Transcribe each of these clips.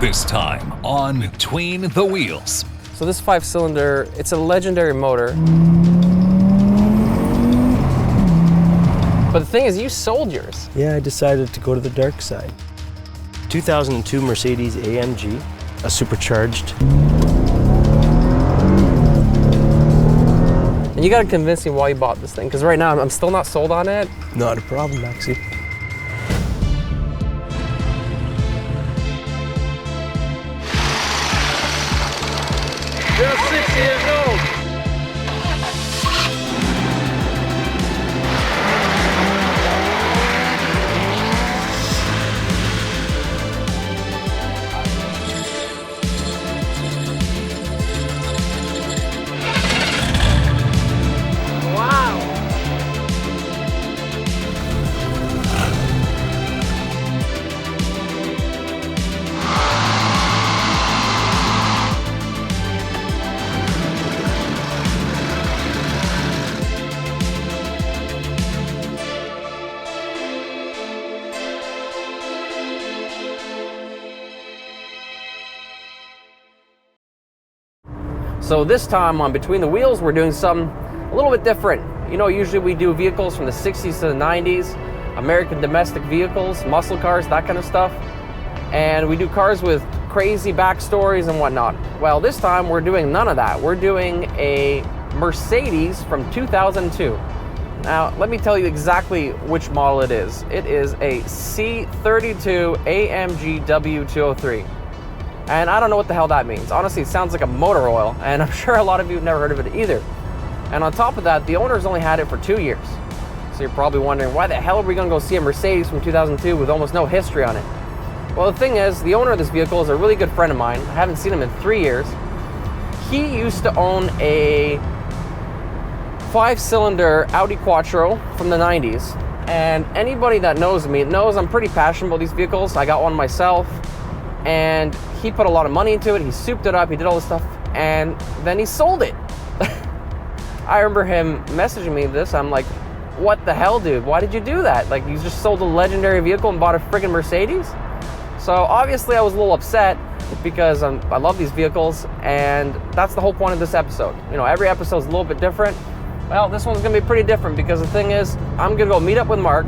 This time on Between the Wheels. So this 5-cylinder, it's a legendary motor. But the thing is, you sold yours. Yeah, I decided to go to the dark side. 2002 Mercedes AMG, a supercharged. And you gotta convince me why you bought this thing, because right now I'm still not sold on it. Not a problem, Maxie. Just 6 years old. So this time on Between the Wheels, we're doing something a little bit different. You know, usually we do vehicles from the 60s to the 90s, American domestic vehicles, muscle cars, that kind of stuff. And we do cars with crazy backstories and whatnot. Well, this time we're doing none of that. We're doing a Mercedes from 2002. Now, let me tell you exactly which model it is. It is a C32 AMG W203. And I don't know what the hell that means. Honestly, it sounds like a motor oil, and I'm sure a lot of you have never heard of it either. And on top of that, the owner's only had it for 2 years. So you're probably wondering, why the hell are we gonna go see a Mercedes from 2002 with almost no history on it? Well, the thing is, the owner of this vehicle is a really good friend of mine. I haven't seen him in 3 years. He used to own a 5-cylinder Audi Quattro from the 90s. And anybody that knows me knows I'm pretty passionate about these vehicles. I got one myself. And he put a lot of money into it. He souped it up. He did all this stuff. And then he sold it. I remember him messaging me this. I'm like, what the hell, dude? Why did you do that? Like, you just sold a legendary vehicle and bought a friggin' Mercedes? So obviously I was a little upset because I love these vehicles. And that's the whole point of this episode. You know, every episode is a little bit different. Well, this one's going to be pretty different because the thing is, I'm going to go meet up with Mark.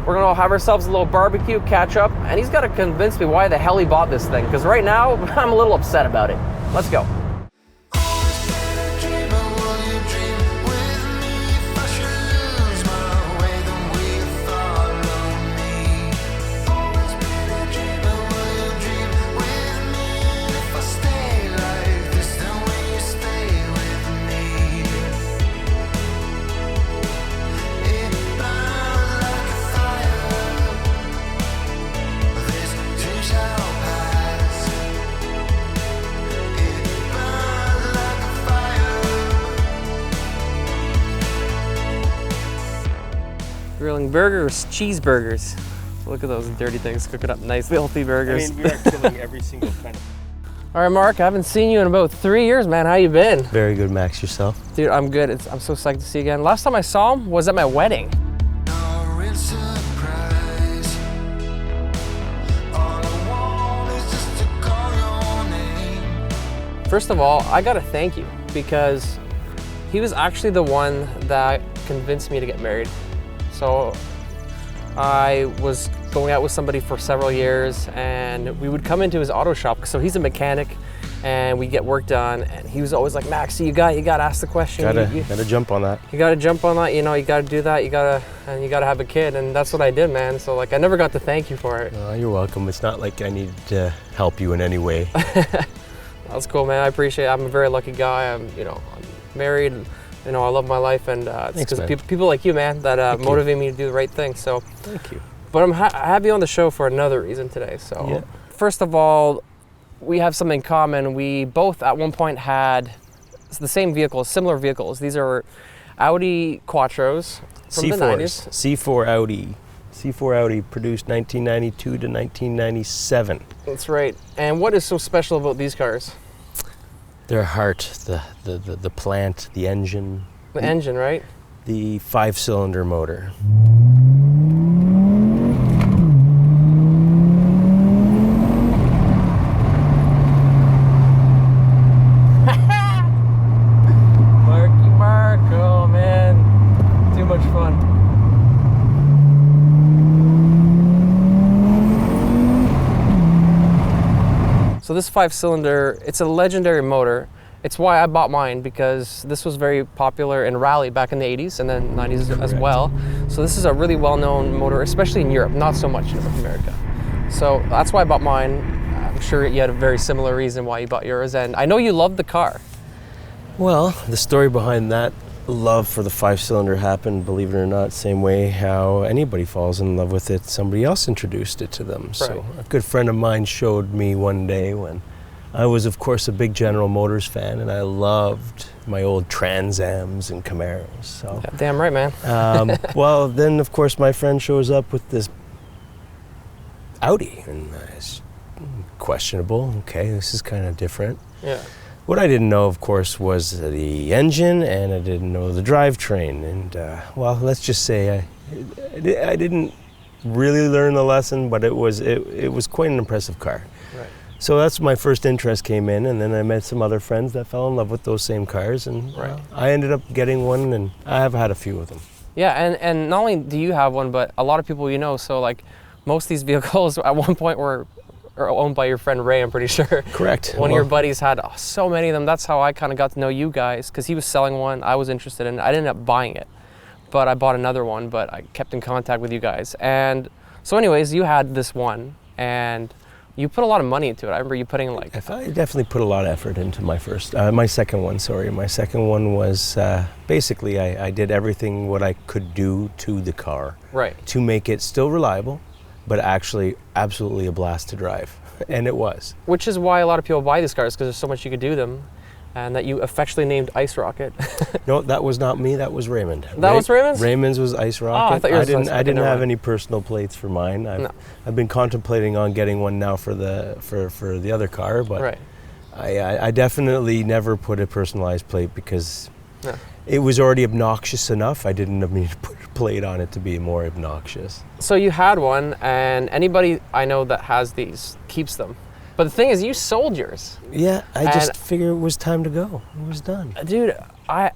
We're going to have ourselves a little barbecue, catch up, and he's got to convince me why the hell he bought this thing, because right now, I'm a little upset about it. Let's go. Grilling burgers, cheeseburgers. Look at those dirty things cooking up nice healthy burgers. I mean, we are killing every single kind of... All right, Mark, I haven't seen you in about 3 years, man. How you been? Very good, Max. Yourself? Dude, I'm good. I'm so psyched to see you again. Last time I saw him was at my wedding. First of all, I gotta thank you because he was actually the one that convinced me to get married. So I was going out with somebody for several years and we would come into his auto shop. So he's a mechanic and we get work done. And he was always like, Maxie, you gotta ask the question. Gotta jump on that. You gotta jump on that, you know, you gotta do that, you gotta have a kid. And that's what I did, man. So like, I never got to thank you for it. You're welcome. It's not like I need to help you in any way. That's cool, man. I appreciate it. I'm a very lucky guy. I'm married. You know, I love my life, and it's because people like you, man, that motivate me to do the right thing. So, thank you. But I'm happy on the show for another reason today. So, yeah. First of all, we have something in common. We both at one point had the same vehicles, similar vehicles. These are Audi Quattros from the 90s. C4 Audi. C4 Audi produced 1992 to 1997. That's right. And what is so special about these cars? Their heart, the plant, the engine. The engine, right? The 5-cylinder motor. So this 5-cylinder, it's a legendary motor. It's why I bought mine, because this was very popular in rally back in the 80s and then 90s as well. So this is a really well-known motor, especially in Europe, not so much in North America. So that's why I bought mine. I'm sure you had a very similar reason why you bought yours, and I know you loved the car. Well, the story behind that love for the 5-cylinder happened, believe it or not, same way how anybody falls in love with it. Somebody else introduced it to them. Right. So a good friend of mine showed me one day when I was, of course, a big General Motors fan, and I loved my old Trans Ams and Camaros. So, yeah, damn right, man. Well, then, of course, my friend shows up with this Audi, and it's questionable. Okay, this is kind of different. Yeah. What I didn't know, of course, was the engine, and I didn't know the drivetrain. And, well, let's just say I didn't really learn the lesson, but it was quite an impressive car. Right. So that's my first interest came in, and then I met some other friends that fell in love with those same cars, and I ended up getting one, and I have had a few of them. Yeah, and not only do you have one, but a lot of people you know. So like most of these vehicles at one point were owned by your friend Ray, I'm pretty sure. Correct. One of your buddies had so many of them. That's how I kind of got to know you guys, because he was selling one. I was interested in it. I didn't end up buying it, but I bought another one, but I kept in contact with you guys. And so anyways, you had this one, and you put a lot of money into it. I remember you putting like... I definitely put a lot of effort into my second one, sorry. My second one was, basically I did everything what I could do to the car. Right. To make it still reliable, but actually absolutely a blast to drive. And it was. Which is why a lot of people buy these cars, because there's so much you could do them. And that you affectionately named Ice Rocket. No, that was not me. That was Raymond. That was Raymond's? Raymond's was Ice Rocket. Oh, I thought yours was Ice Rocket. I didn't have any personal plates for mine. I've been contemplating on getting one now for the other car, but I definitely never put a personalized plate because it was already obnoxious enough. I didn't need to put a plate on it to be more obnoxious. So you had one, and anybody I know that has these keeps them. But the thing is, you sold yours. Yeah, I just figured it was time to go. It was done. Dude, I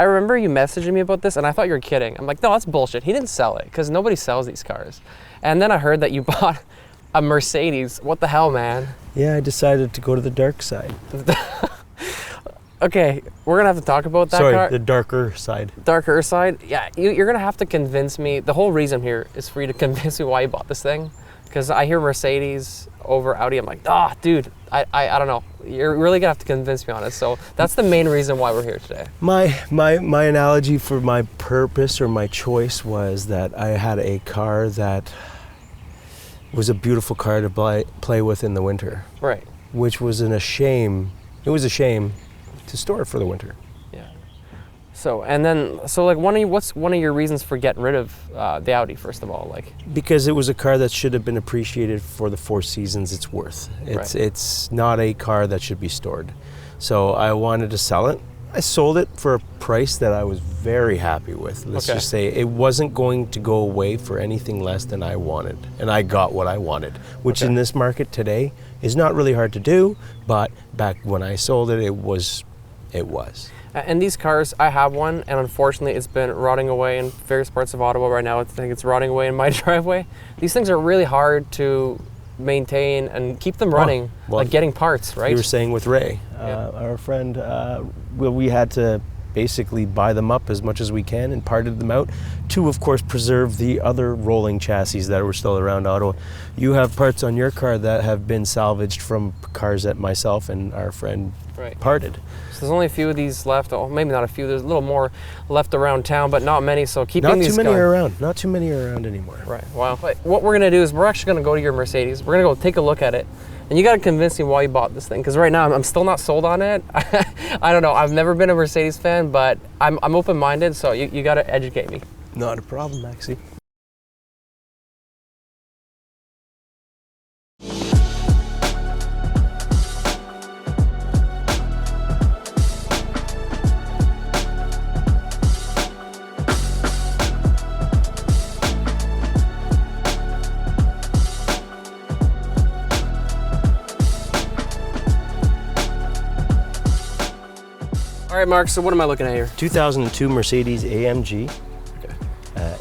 remember you messaging me about this, and I thought you were kidding. I'm like, no, that's bullshit. He didn't sell it, because nobody sells these cars. And then I heard that you bought a Mercedes. What the hell, man? Yeah, I decided to go to the dark side. Okay, we're going to have to talk about that car. Sorry, the darker side. Darker side? Yeah, you're going to have to convince me. The whole reason here is for you to convince me why you bought this thing. Because I hear Mercedes over Audi, I'm like, dude, I don't know. You're really gonna have to convince me on it. So that's the main reason why we're here today. My analogy for my purpose or my choice was that I had a car that was a beautiful car to play with in the winter. Right. Which was a shame. It was a shame to store it for the winter. Yeah. So like what's one of your reasons for getting rid of the Audi, first of all? Like, because it was a car that should have been appreciated for the 4 seasons it's worth. It's not a car that should be stored. So I wanted to sell it. I sold it for a price that I was very happy with. Let's just say it wasn't going to go away for anything less than I wanted. And I got what I wanted, which in this market today is not really hard to do, but back when I sold it, it was. And these cars, I have one, and unfortunately it's been rotting away in various parts of Ottawa right now. I think it's rotting away in my driveway. These things are really hard to maintain and keep them running, like getting parts, right? You were saying with Ray, our friend, we had to basically buy them up as much as we can and parted them out to, of course, preserve the other rolling chassis that were still around Ottawa. You have parts on your car that have been salvaged from cars that myself and our friend parted. So there's only a few of these left. Oh, maybe not a few. There's a little more left around town, but not many. So keeping these Not too many are around anymore. Right. Wow. But what we're gonna do is we're actually gonna go to your Mercedes. We're gonna go take a look at it, and you gotta convince me why you bought this thing. Because right now I'm still not sold on it. I don't know. I've never been a Mercedes fan, but I'm open-minded. So you gotta educate me. Not a problem, Maxie. All right, Mark, so what am I looking at here? 2002 Mercedes AMG.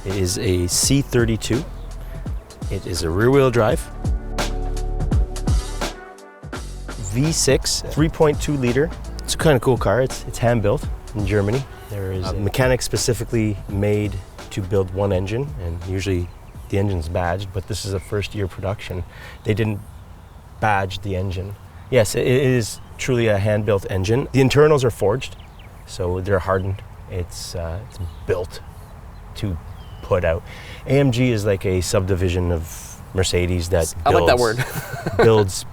It is a C32. It is a rear-wheel drive. V6, 3.2 liter. It's a kind of cool car. It's hand built in Germany. There is a mechanic specifically made to build one engine, and usually the engine's badged, but this is a first year production. They didn't badge the engine. Yes, it is truly a hand built engine. The internals are forged, so they're hardened. It's built to put out. AMG is like a subdivision of Mercedes that I like that word.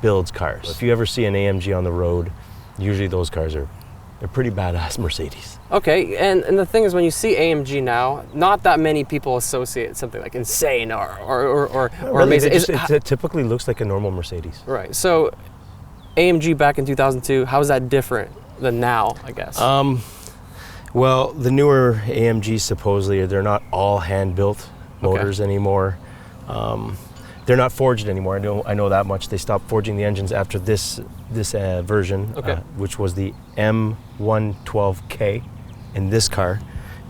builds cars. If you ever see an AMG on the road, usually those cars they're pretty badass Mercedes. Okay, and the thing is, when you see AMG now, not that many people associate something like insane or amazing. It typically looks like a normal Mercedes. Right. So, AMG back in 2002, how is that different than now, I guess? Well, the newer AMGs supposedly they're not all hand-built motors anymore. They're not forged anymore. I know that much. They stopped forging the engines after this version, which was the M112K in this car.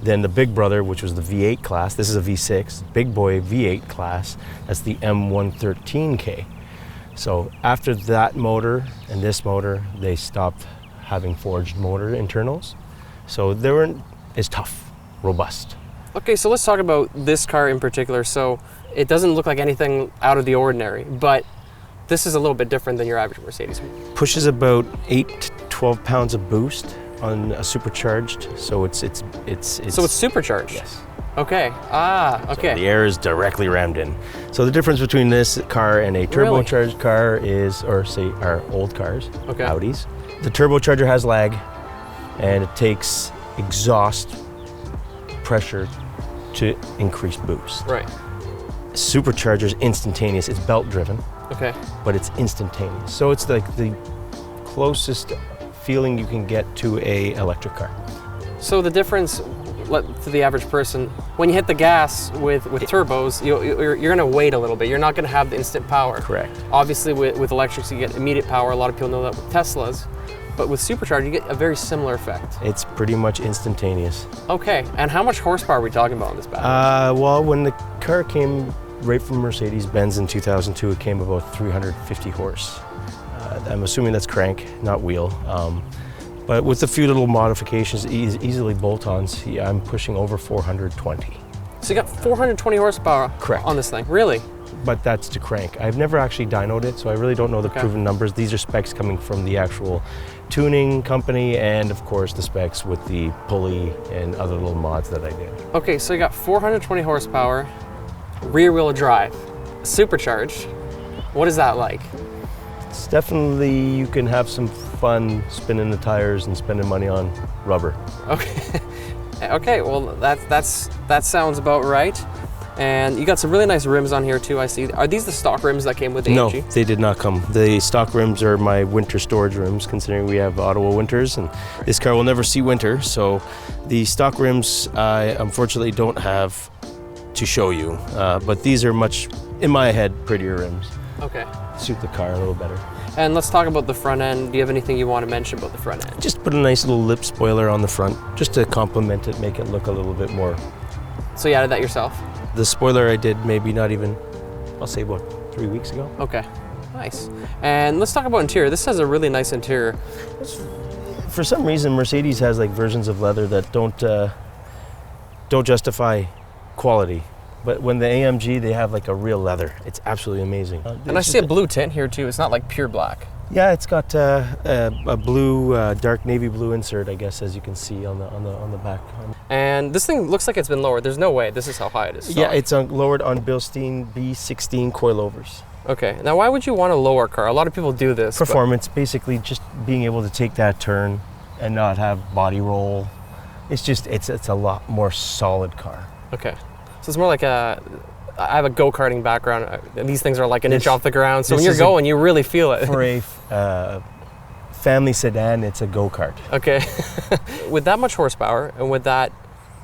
Then the big brother, which was the V8 class. This is a V6, big boy V8 class. That's the M113K. So after that motor and this motor, they stopped having forged motor internals. So they weren't as tough, robust. Okay, so let's talk about this car in particular. So it doesn't look like anything out of the ordinary, but this is a little bit different than your average Mercedes. Pushes about 8 to 12 pounds of boost on a supercharged, so it's So it's supercharged? Yes. Okay. Okay. So the air is directly rammed in. So the difference between this car and a turbocharged car is, or say our old cars, Audis, the turbocharger has lag, and it takes exhaust pressure to increase boost. Right. Supercharger's instantaneous. It's belt driven. Okay. But it's instantaneous. So it's like the closest feeling you can get to a electric car. So the difference to the average person, when you hit the gas with turbos, you're going to wait a little bit. You're not going to have the instant power. Correct. Obviously with electrics you get immediate power. A lot of people know that with Teslas. But with supercharged, you get a very similar effect. It's pretty much instantaneous. Okay, and how much horsepower are we talking about on this battery? Well, when the car came right from Mercedes-Benz in 2002, it came about 350 horse. I'm assuming that's crank, not wheel. But with a few little modifications, easily bolt-ons, I'm pushing over 420. So you got 420 horsepower on this thing, really? But that's to crank. I've never actually dynoed it, so I really don't know the proven numbers. These are specs coming from the actual tuning company and, of course, the specs with the pulley and other little mods that I did. Okay, so you got 420 horsepower, rear-wheel drive, supercharged. What is that like? It's definitely, you can have some fun spinning the tires and spending money on rubber. Okay. Okay, well, that sounds about right. And you got some really nice rims on here too, I see. Are these the stock rims that came with the AMG? No, they did not come. The stock rims are my winter storage rims, considering we have Ottawa winters, and this car will never see winter. So the stock rims, I unfortunately don't have to show you. But these are much, in my head, prettier rims. Okay. Suit the car a little better. And let's talk about the front end. Do you have anything you want to mention about the front end? Just put a nice little lip spoiler on the front, just to complement it, make it look a little bit more. So you added that yourself? The spoiler I did maybe not even, I'll say about 3 weeks ago. Okay, nice. And let's talk about interior. This has a really nice interior. For some reason, Mercedes has like versions of leather that don't justify quality. But when the AMG, they have like a real leather. It's absolutely amazing. And I see a blue tint here too. It's not like pure black. Yeah, it's got a blue, dark navy blue insert, I guess, as you can see on the back. And this thing looks like it's been lowered. There's no way. This is how high it is. Yeah, it's lowered on Bilstein B16 coilovers. Okay. Now, why would you want a lower car? A lot of people do this. Performance, basically just being able to take that turn and not have body roll. It's just, it's a lot more solid car. Okay. So it's more like I have a go-karting background. These things are like an inch off the ground. So when you're going, you really feel it. For a family sedan, it's a go-kart. Okay. With that much horsepower and with that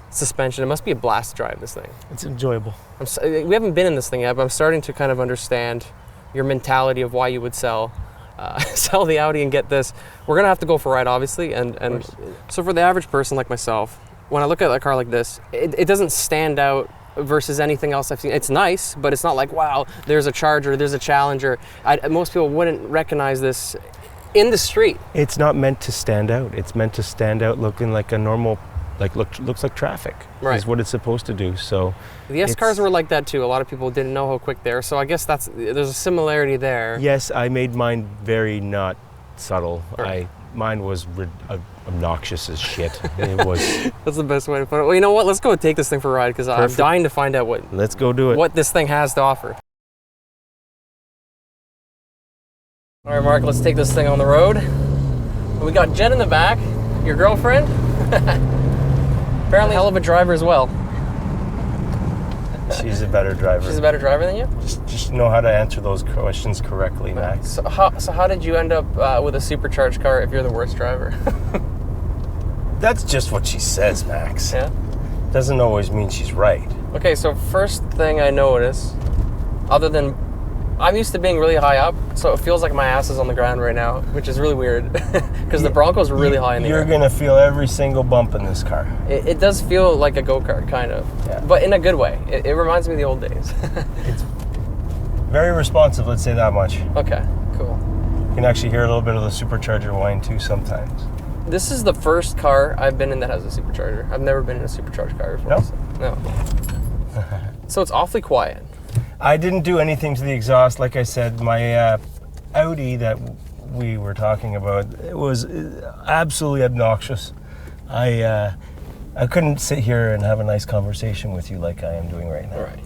suspension, it must be a blast to drive this thing. It's enjoyable. We haven't been in this thing yet, but I'm starting to kind of understand your mentality of why you would sell the Audi and get this. We're gonna have to go for a ride, obviously, and so for the average person like myself, when I look at a car like this, it doesn't stand out versus anything else I've seen. It's nice, but it's not like, wow, there's a Charger, there's a Challenger. Most people wouldn't recognize this in the street. It's not meant to stand out. It's meant to stand out looking like a normal, looks like traffic. Right. Is what it's supposed to do. So The S cars were like that too. A lot of people didn't know how quick they are. So I guess there's a similarity there. yes, I made mine very not subtle. Right. Mine was obnoxious as shit. It was. That's the best way to put it. Well, you know what? Let's go take this thing for a ride because I'm dying to find out Let's go do it. what this thing has to offer. All right, Mark, let's take this thing on the road. We got Jen in the back, your girlfriend. Apparently, hell of a driver as well. She's a better driver. She's a better driver than you? Just know how to answer those questions correctly, Max. So how did you end up with a supercharged car if you're the worst driver? That's just what she says, Max. Yeah? Doesn't always mean she's right. Okay, so first thing I notice, other than I'm used to being really high up, so it feels like my ass is on the ground right now, which is really weird because the Bronco's really high in the air. You're gonna feel every single bump in this car. It does feel like a go-kart, kind of, Yeah. but in a good way. It reminds me of the old days. It's very responsive, let's say that much. Okay, cool. You can actually hear a little bit of the supercharger whine too sometimes. This is the first car I've been in that has a supercharger. I've never been in a supercharged car before. No? No. So it's awfully quiet. I didn't do anything to the exhaust. Like I said, my Audi that we were talking about, it was absolutely obnoxious. I couldn't sit here and have a nice conversation with you like I am doing right now. All right.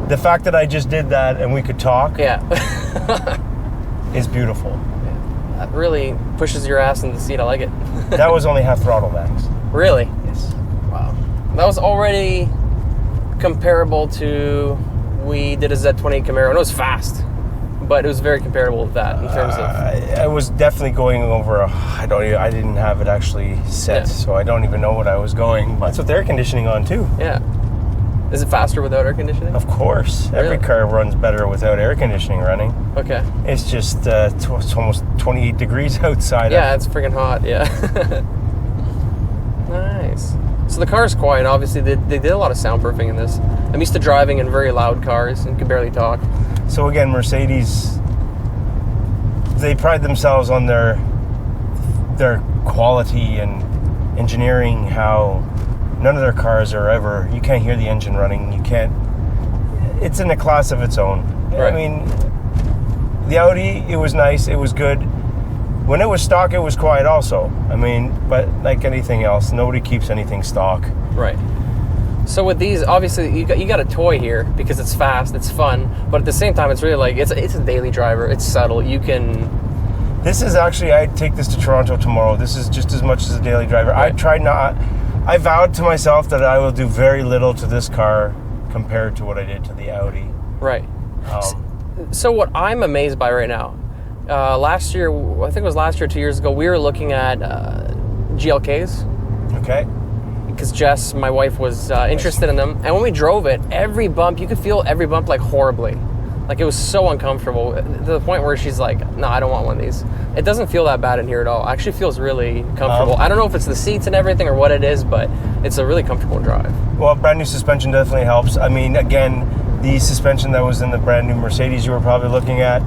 The fact that I just did that and we could talk Yeah. is beautiful. That really pushes your ass in the seat. I like it. That was only half throttle, Max. Really? Yes. Wow. That was already comparable to, we did a Z28 Camaro, and it was fast, but it was very comparable to that in terms of... I was definitely going over, I didn't have it actually set, so I don't even know what I was going. That's with air conditioning on too. Yeah. Is it faster without air conditioning? Of course. Really? Every car runs better without air conditioning running. Okay. It's just it's almost 28 degrees outside. Yeah, it's freaking hot, yeah. Nice. So the car is quiet. Obviously, they did a lot of soundproofing in this. I'm used to driving in very loud cars and can barely talk. So again, Mercedes, they pride themselves on their quality and engineering, how none of their cars are ever, you can't hear the engine running, it's in a class of its own. Right. I mean, the Audi, it was nice, it was good. When it was stock, it was quiet also. I mean, but like anything else, nobody keeps anything stock. Right. So with these, obviously, you got a toy here because it's fast, it's fun, but at the same time, it's really like, it's a daily driver, it's subtle, you can... This is actually, I take this to Toronto tomorrow. This is just as much as a daily driver. Right. I vowed to myself that I will do very little to this car compared to what I did to the Audi. Right. So what I'm amazed by right now, last year, I think it was last year, 2 years ago, we were looking at GLKs. Okay. Because Jess, my wife, was interested in them. And when we drove it, every bump, you could feel every bump like horribly. Like it was so uncomfortable to the point where she's like, no, I don't want one of these. It doesn't feel that bad in here at all. It actually feels really comfortable. I don't know if it's the seats and everything or what it is, but it's a really comfortable drive. Well, brand new suspension definitely helps. I mean, again, the suspension that was in the brand new Mercedes you were probably looking at,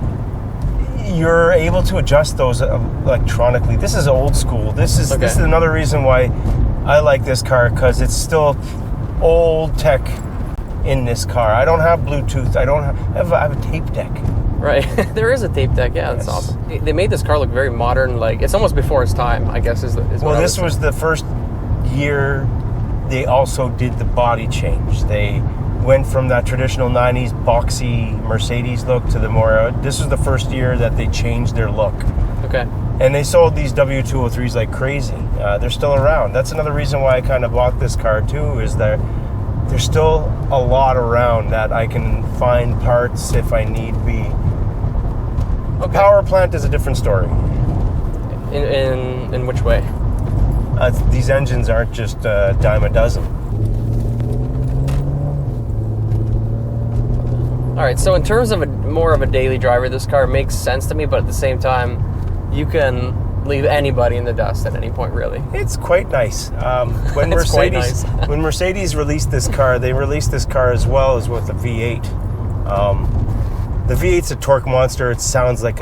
you're able to adjust those electronically. This is old school. This is another reason why I like this car, because it's still old tech in this car. I don't have Bluetooth. I have a tape deck. Right. There is a tape deck. Yeah, that's awesome. They made this car look very modern. Like it's almost before its time, I guess. Well, this was the first year they also did the body change. They went from that traditional 90s boxy Mercedes look to the more... This was the first year that they changed their look. Okay. And they sold these W203s like crazy. They're still around. That's another reason why I kind of bought this car too, is that there's still a lot around that I can find parts if I need be. A power plant is a different story. In which way? These engines aren't just a dime a dozen. All right, so in terms of more of a daily driver, this car makes sense to me, but at the same time, you can leave anybody in the dust at any point, really. It's quite nice. When It's quite Mercedes nice. when Mercedes released this car, they released this car as well as with the V8. The V8's a torque monster. It sounds like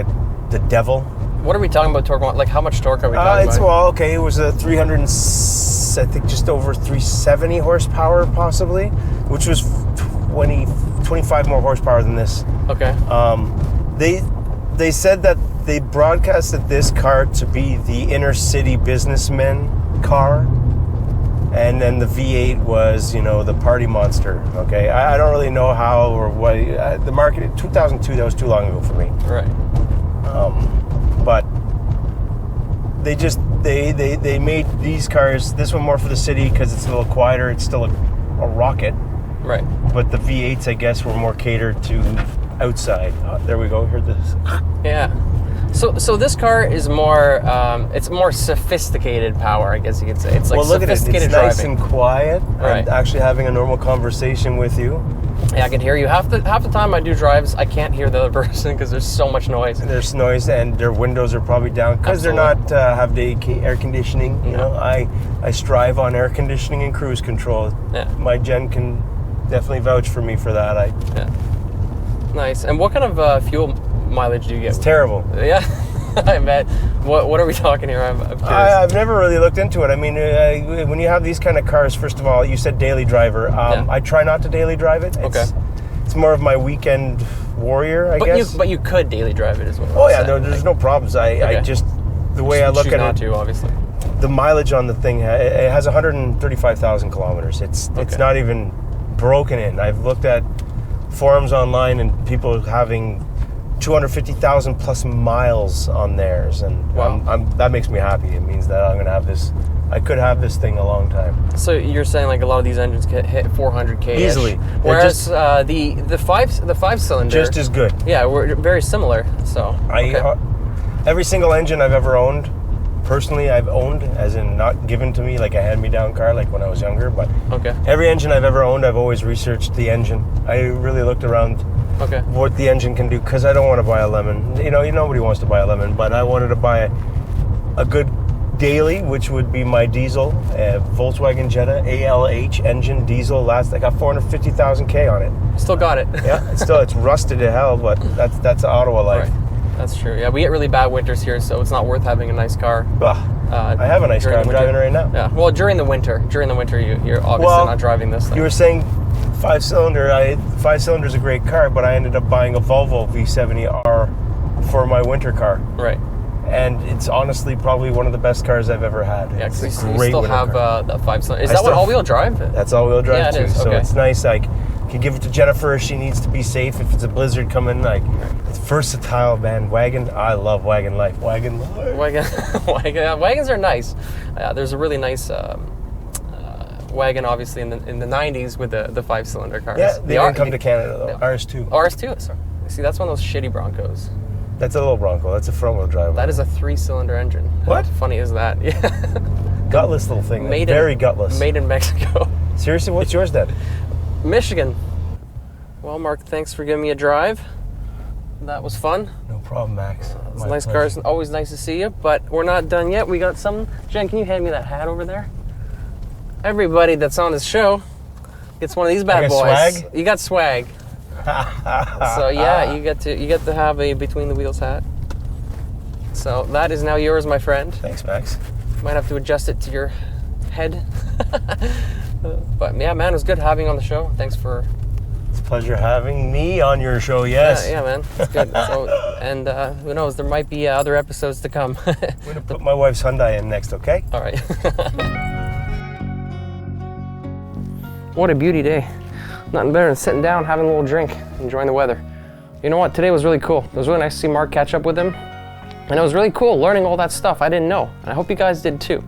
the devil. What are we talking about torque? Like, how much torque are we talking about? Well, okay, it was a 300, I think just over 370 horsepower possibly, which was 25 more horsepower than this. Okay. They said that they broadcasted this car to be the inner city businessman car, and then the V8 was, the party monster. Okay, I don't really know how or what the market in 2002. That was too long ago for me. Right. But they made these cars. This one more for the city because it's a little quieter. It's still a rocket. Right. But the V8s, I guess, were more catered to outside. There we go. Heard this. Yeah. So this car is more, it's more sophisticated power, I guess you could say. It's like Look at it. sophisticated It's driving. nice and quiet. Right. I'm actually having a normal conversation with you. Yeah, I can hear you. Half the time I do drives, I can't hear the other person because there's so much noise. There's noise, and their windows are probably down because they're not have the air conditioning. You know, I strive on air conditioning and cruise control. Yeah. My Jen can definitely vouch for me for that. Yeah. Nice. And what kind of fuel mileage do you get? It's terrible. Yeah. I bet. What are we talking here? I'm curious. I've never really looked into it. I mean, when you have these kind of cars, first of all, you said daily driver. I try not to daily drive it. It's more of my weekend warrior, I guess. But you could daily drive it as well. Oh yeah, there's no problems. I just the way I look at not it. to, obviously. The mileage on the thing, it has 135,000 kilometers. It's not even broken in. I've looked at forums online and people having 250,000 plus miles on theirs, and wow. That makes me happy. It means that I'm gonna have this. I could have this thing a long time. So you're saying like a lot of these engines can hit 400k easily, whereas the five cylinder just as good. Yeah, we're very similar. So every single engine I've ever owned, personally, I've owned, as in not given to me like a hand-me-down car like when I was younger. But every engine I've ever owned, I've always researched the engine. I really looked around. What the engine can do, because I don't want to buy a lemon. Nobody wants to buy a lemon, but I wanted to buy a good daily, which would be my diesel, Volkswagen Jetta ALH engine diesel. I got 450,000 K on it. Still got it. Yeah, it's rusted to hell, but that's Ottawa life. Right. That's true. Yeah, we get really bad winters here, so it's not worth having a nice car. I have a nice car. I'm driving it right now. Yeah. Well, during the winter, you're obviously not driving this thing. You were saying 5-cylinder. 5-cylinder is a great car, but I ended up buying a Volvo V70R for my winter car. Right. And it's honestly probably one of the best cars I've ever had. Yeah, because you still have that 5-cylinder. Is that what all-wheel drive? That's all-wheel drive too. It is. So it's nice. I can give it to Jennifer if she needs to be safe. If it's a blizzard coming, it's versatile, man. Wagon. I love wagon life. Wagon life. Wagons are nice. There's a really nice wagon, obviously, in the 90s with the 5-cylinder cars. Yeah, they didn't come to Canada though. RS2. RS2. Sorry. See, that's one of those shitty Broncos. That's a little Bronco. That's a front-wheel drive. That is a 3-cylinder engine. What? How funny is that? Yeah. Gutless little thing. Very gutless. Made in Mexico. Seriously, what's yours then? Michigan. Well, Mark, thanks for giving me a drive. That was fun. No problem, Max. It's nice cars. Always nice to see you. But we're not done yet. We got some. Jen, can you hand me that hat over there? Everybody that's on this show gets one of these bad boys. Swag? You got swag. So yeah, you get to have a Between the Wheels hat. So that is now yours, my friend. Thanks, Max. Might have to adjust it to your head. But yeah, man, it was good having you on the show. Thanks for. It's a pleasure having me on your show. Yes. Yeah, man, it's good. And who knows? There might be other episodes to come. I'm gonna put my wife's Hyundai in next. Okay. All right. What a beauty day. Nothing better than sitting down, having a little drink, enjoying the weather. You know what? Today was really cool. It was really nice to see Mark, catch up with him. And it was really cool learning all that stuff I didn't know. And I hope you guys did too.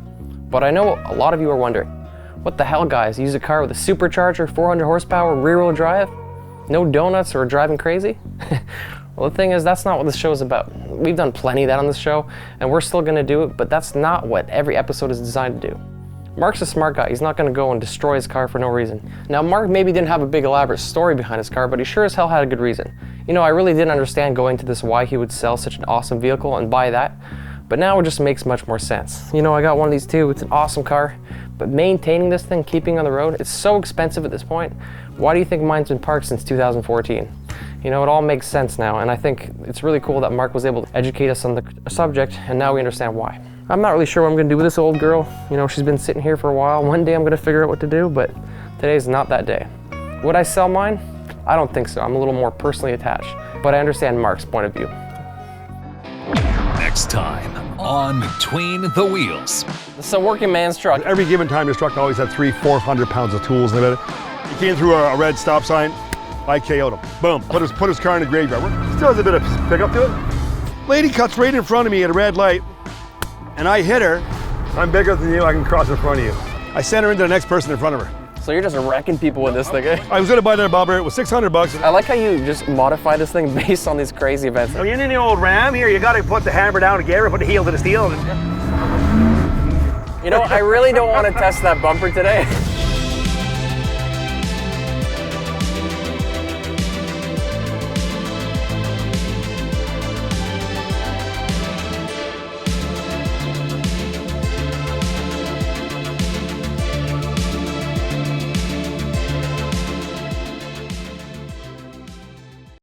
But I know a lot of you are wondering, what the hell, guys? You use a car with a supercharger, 400 horsepower, rear-wheel drive? No donuts or driving crazy? Well, the thing is, that's not what this show is about. We've done plenty of that on this show, and we're still gonna do it, but that's not what every episode is designed to do. Mark's a smart guy. He's not going to go and destroy his car for no reason. Now, Mark maybe didn't have a big elaborate story behind his car, but he sure as hell had a good reason. I really didn't understand going to this why he would sell such an awesome vehicle and buy that. But now it just makes much more sense. You know, I got one of these too. It's an awesome car, but maintaining this thing, keeping on the road, it's so expensive at this point. Why do you think mine's been parked since 2014? You know, it all makes sense now, and I think it's really cool that Mark was able to educate us on the subject, and now we understand why. I'm not really sure what I'm gonna do with this old girl. You know, she's been sitting here for a while. One day I'm gonna figure out what to do, but today's not that day. Would I sell mine? I don't think so. I'm a little more personally attached, but I understand Mark's point of view. Next time on Between the Wheels. It's a working man's truck. Every given time, this truck always had 300-400 pounds of tools in it. He came through a red stop sign, I KO'd him. Boom, put his car in the graveyard. Still has a bit of pickup to it. Lady cuts right in front of me at a red light, and I hit her. I'm bigger than you, I can cross in front of you. I sent her into the next person in front of her. So you're just wrecking people with this thing, eh? I was gonna buy that bobber, it was 600 bucks. I like how you just modify this thing based on these crazy events. When you're in the old Ram here, you gotta put the hammer down together, put the heel to the steel. You know, I really don't want to test that bumper today.